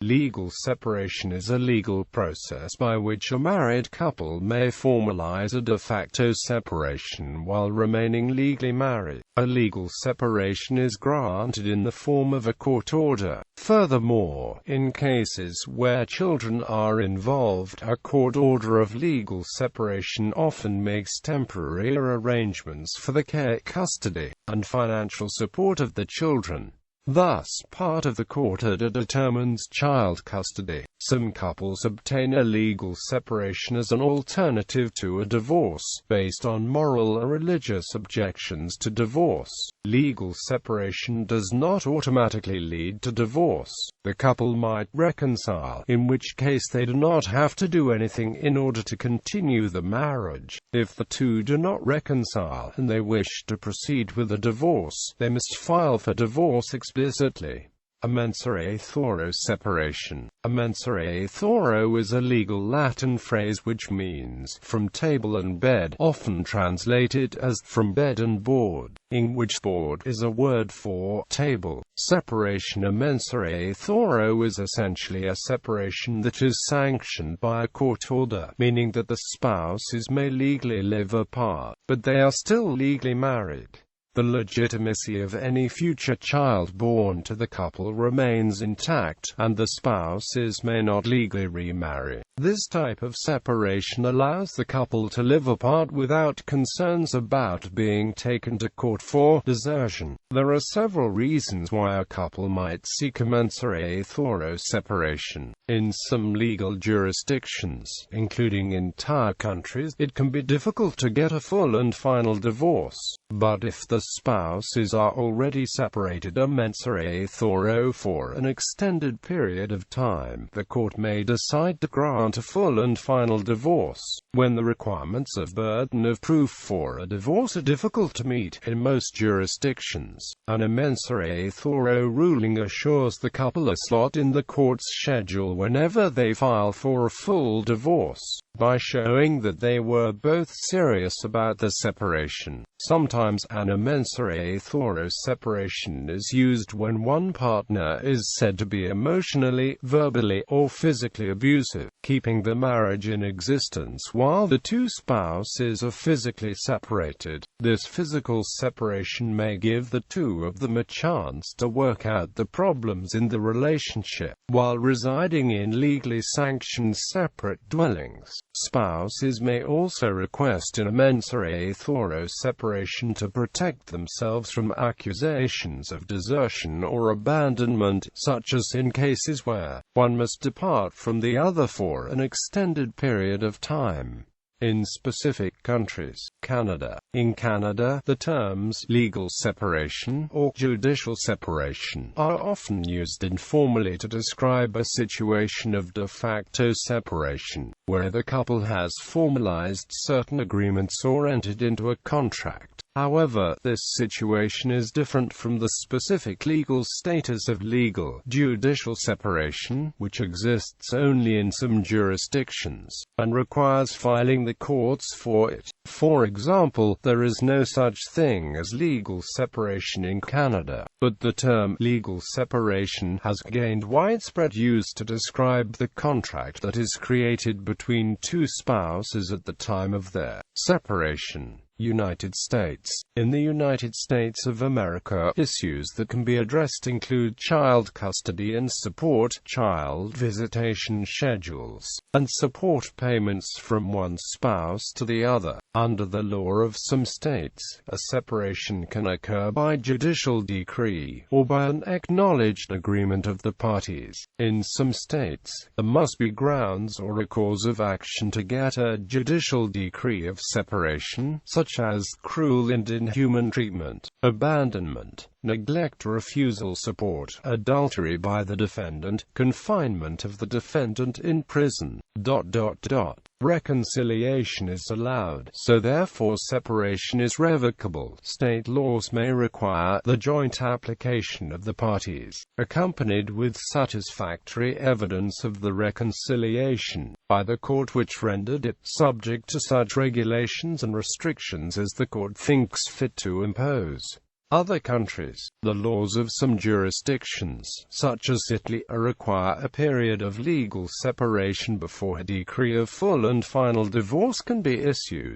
Legal separation is a legal process by which a married couple may formalize a de facto separation while remaining legally married. A legal separation is granted in the form of a court order. Furthermore, in cases where children are involved, a court order of legal separation often makes temporary arrangements for the care, custody, and financial support of the children. Thus, part of the court order determines child custody. Some couples obtain a legal separation as an alternative to a divorce, based on moral or religious objections to divorce. Legal separation does not automatically lead to divorce. The couple might reconcile, in which case they do not have to do anything in order to continue the marriage. If the two do not reconcile, and they wish to proceed with a divorce, they must file for divorce explicitly. A married.A separation. A married.A is a legal Latin phrase which means from table and bed, often translated as from bed and board, in which board is a word for table. Separation. A married.A is essentially a separation that is sanctioned by a court order, meaning that the spouses may legally live apart, but they are still legally married. The legitimacy of any future child born to the couple remains intact, and the spouses may not legally remarry. This type of separation allows the couple to live apart without concerns about being taken to court for desertion. There are several reasons why a couple might seek a married.A separation. In some legal jurisdictions, including entire countries, it can be difficult to get a full and final divorce. But if the spouses are already separated a married.A for an extended period of time, the court may decide to grant a full and final divorce. When the requirements of burden of proof for a divorce are difficult to meet in most jurisdictions, an married.A ruling assures the couple a slot in the court's schedule whenever they file for a full divorce, by showing that they were both serious about the separation. Sometimes an married.A separation is used when one partner is said to be emotionally, verbally, or physically abusive, keeping the marriage in existence while the two spouses are physically separated. This physical separation may give the two of them a chance to work out the problems in the relationship, while residing in legally sanctioned separate dwellings. Spouses may also request in a married.A separation to protect themselves from accusations of desertion or abandonment, such as in cases where one must depart from the other for an extended period of time. In specific countries, Canada. In Canada, the terms legal separation or judicial separation are often used informally to describe a situation of de facto separation, where the couple has formalized certain agreements or entered into a contract. However, this situation is different from the specific legal status of legal judicial separation, which exists only in some jurisdictions, and requires filing the courts for it. For example, there is no such thing as legal separation in Canada, but the term legal separation has gained widespread use to describe the contract that is created between two spouses at the time of their separation. United States. In the United States of America, issues that can be addressed include child custody and support, child visitation schedules, and support payments from one spouse to the other. Under the law of some states, a separation can occur by judicial decree, or by an acknowledged agreement of the parties. In some states, there must be grounds or a cause of action to get a judicial decree of separation, such as cruel and inhuman treatment, abandonment, neglect, refusal, support, adultery by the defendant, confinement of the defendant in prison, ... Reconciliation is allowed, so therefore separation is revocable. State laws may require the joint application of the parties, accompanied with satisfactory evidence of the reconciliation, by the court which rendered it, subject to such regulations and restrictions as the court thinks fit to impose. other countries. The laws of some jurisdictions, such as Italy, require a period of legal separation before a decree of full and final divorce can be issued.